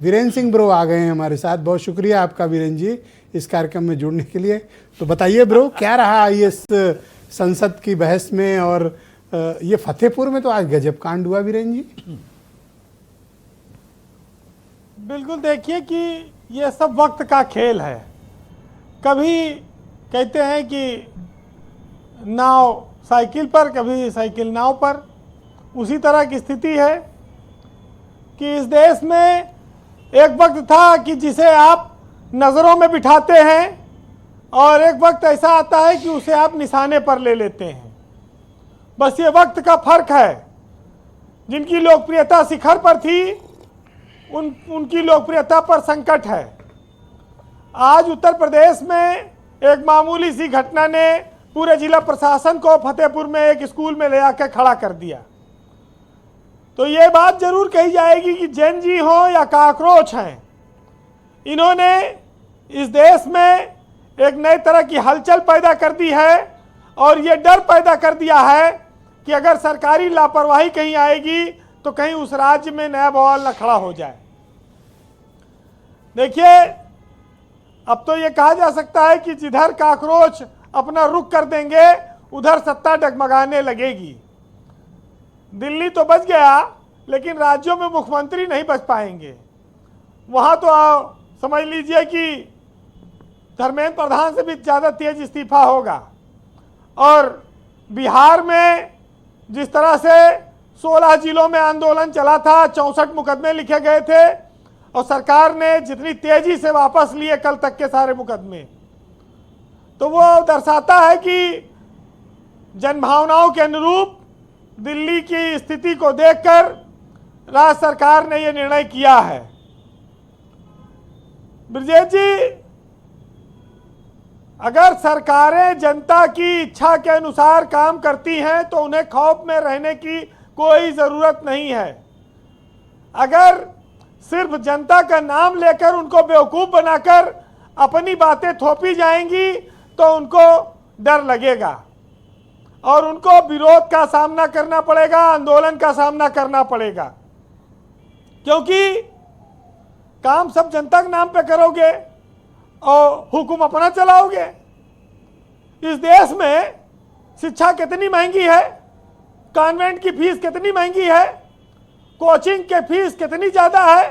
Virendra Singh bro आ गए हैं हमारे साथ। बहुत शुक्रिया आपका वीरेंद्र जी इस कार्यक्रम में जुड़ने के लिए। तो बताइए ब्रो, क्या रहा इस संसद की बहस में, और ये फतेहपुर में तो आज गजब कांड हुआ वीरेंद्र जी। बिल्कुल, देखिए कि ये सब वक्त का खेल है। कभी कहते हैं कि नाव साइकिल पर, कभी साइकिल नाव पर। उसी तरह की स्थिति है कि इस देश में एक वक्त था कि जिसे आप नज़रों में बिठाते हैं, और एक वक्त ऐसा आता है कि उसे आप निशाने पर ले लेते हैं। बस ये वक्त का फर्क है। जिनकी लोकप्रियता शिखर पर थी, उनकी लोकप्रियता पर संकट है। आज उत्तर प्रदेश में एक मामूली सी घटना ने पूरे जिला प्रशासन को फतेहपुर में एक स्कूल में ले आकर खड़ा कर दिया। तो ये बात जरूर कही जाएगी कि जेन जी हो या काकरोच हैं, इन्होंने इस देश में एक नए तरह की हलचल पैदा कर दी है, और ये डर पैदा कर दिया है कि अगर सरकारी लापरवाही कहीं आएगी तो कहीं उस राज्य में नया बवाल न खड़ा हो जाए। देखिए, अब तो ये कहा जा सकता है कि जिधर काकरोच अपना रुख कर देंगे उधर सत्ता डगमगाने लगेगी। दिल्ली तो बच गया, लेकिन राज्यों में मुख्यमंत्री नहीं बच पाएंगे। वहाँ तो समझ लीजिए कि धर्मेंद्र प्रधान से भी ज़्यादा तेज इस्तीफा होगा। और बिहार में जिस तरह से 16 जिलों में आंदोलन चला था, 64 मुकदमे लिखे गए थे, और सरकार ने जितनी तेजी से वापस लिए कल तक के सारे मुकदमे, तो वो दर्शाता है कि जनभावनाओं के अनुरूप दिल्ली की स्थिति को देखकर राज्य सरकार ने ये निर्णय किया है। ब्रजेश जी, अगर सरकारें जनता की इच्छा के अनुसार काम करती हैं तो उन्हें खौफ में रहने की कोई ज़रूरत नहीं है। अगर सिर्फ जनता का नाम लेकर उनको बेवकूफ़ बनाकर अपनी बातें थोपी जाएंगी तो उनको डर लगेगा, और उनको विरोध का सामना करना पड़ेगा, आंदोलन का सामना करना पड़ेगा। क्योंकि काम सब जनता के नाम पे करोगे और हुक्म अपना चलाओगे। इस देश में शिक्षा कितनी महंगी है, कॉन्वेंट की फीस कितनी महंगी है, कोचिंग के फीस कितनी ज़्यादा है।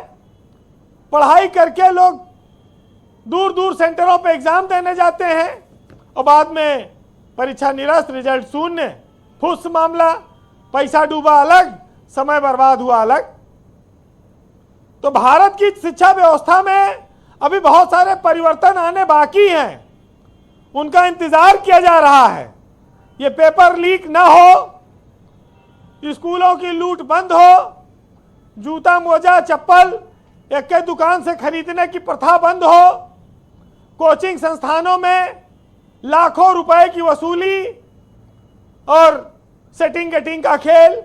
पढ़ाई करके लोग दूर दूर सेंटरों पे एग्ज़ाम देने जाते हैं, और बाद में परीक्षा निरस्त, रिजल्ट शून्य, फुस मामला, पैसा डूबा अलग, समय बर्बाद हुआ अलग। तो भारत की शिक्षा व्यवस्था में अभी बहुत सारे परिवर्तन आने बाकी हैं, उनका इंतजार किया जा रहा है। ये पेपर लीक ना हो, स्कूलों की लूट बंद हो, जूता मोजा चप्पल एक के दुकान से खरीदने की प्रथा बंद हो, कोचिंग संस्थानों में लाखों रुपए की वसूली और सेटिंग गेटिंग का खेल,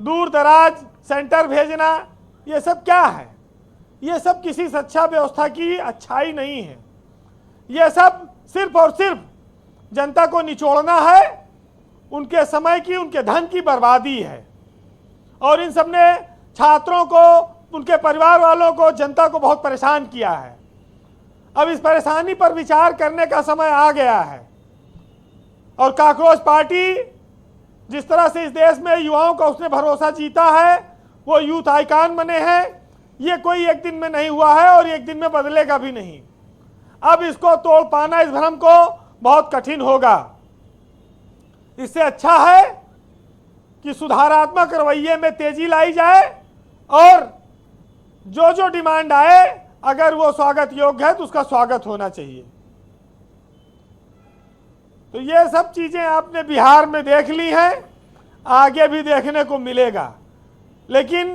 दूर दराज सेंटर भेजना, ये सब क्या है? ये सब किसी शिक्षा व्यवस्था की अच्छाई नहीं है। ये सब सिर्फ और सिर्फ जनता को निचोड़ना है, उनके समय की, उनके धन की बर्बादी है। और इन सब ने छात्रों को, उनके परिवार वालों को, जनता को बहुत परेशान किया है। अब इस परेशानी पर विचार करने का समय आ गया है। और काकरोच पार्टी जिस तरह से इस देश में युवाओं का उसने भरोसा जीता है, वो यूथ आइकॉन बने हैं, ये कोई एक दिन में नहीं हुआ है और एक दिन में बदलेगा भी नहीं। अब इसको तोड़ पाना, इस भ्रम को, बहुत कठिन होगा। इससे अच्छा है कि सुधारात्मक रवैये में तेजी लाई जाए, और जो जो डिमांड आए अगर वो स्वागत योग्य है तो उसका स्वागत होना चाहिए। तो ये सब चीजें आपने बिहार में देख ली हैं, आगे भी देखने को मिलेगा। लेकिन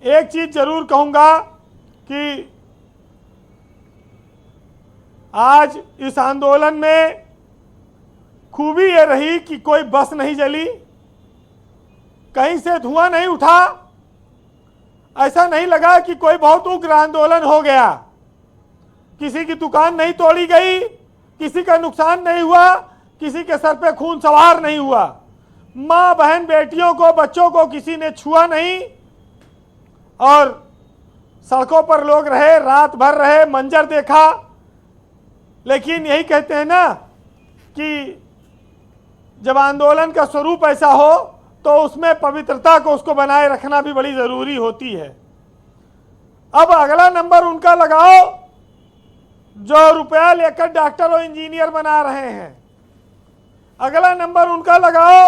एक चीज जरूर कहूंगा कि आज इस आंदोलन में खूबी ये रही कि कोई बस नहीं जली, कहीं से धुआं नहीं उठा, ऐसा नहीं लगा कि कोई बहुत उग्र आंदोलन हो गया, किसी की दुकान नहीं तोड़ी गई, किसी का नुकसान नहीं हुआ, किसी के सर पे खून सवार नहीं हुआ, माँ बहन बेटियों को, बच्चों को किसी ने छुआ नहीं, और सड़कों पर लोग रहे, रात भर रहे, मंजर देखा, लेकिन यही कहते हैं ना कि जब आंदोलन का स्वरूप ऐसा हो तो उसमें पवित्रता को उसको बनाए रखना भी बड़ी जरूरी होती है। अब अगला नंबर उनका लगाओ जो रुपया लेकर डॉक्टर और इंजीनियर बना रहे हैं। अगला नंबर उनका लगाओ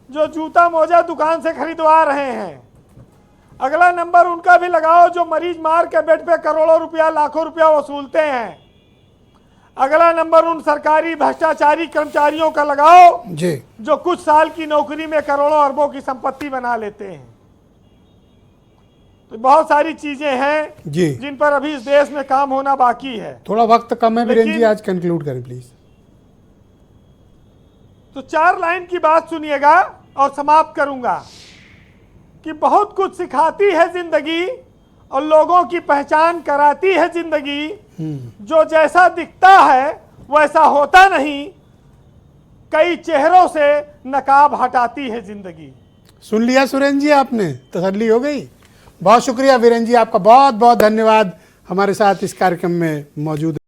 जो जूता मोजा दुकान से खरीदवा रहे हैं। अगला नंबर उनका भी लगाओ जो मरीज मार के बेड पे करोड़ों रुपया, लाखों रुपया वसूलते हैं। अगला नंबर उन सरकारी भ्रष्टाचारी कर्मचारियों का लगाओ जी, जो कुछ साल की नौकरी में करोड़ों अरबों की संपत्ति बना लेते हैं। तो बहुत सारी चीजें हैं जी, जिन पर अभी इस देश में काम होना बाकी है। थोड़ा वक्त कम है वीरेंद्र जी, लेकिन- आज कंक्लूड करें प्लीज। तो 4 लाइन की बात सुनिएगा और समाप्त करूंगा कि बहुत कुछ सिखाती है जिंदगी और लोगों की पहचान कराती है जिंदगी। जो जैसा दिखता है वैसा होता नहीं, कई चेहरों से नकाब हटाती है जिंदगी। सुन लिया सुरेंद्र जी, आपने तसल्ली हो गई। बहुत शुक्रिया वीरेंद्र जी, आपका बहुत बहुत धन्यवाद हमारे साथ इस कार्यक्रम में मौजूद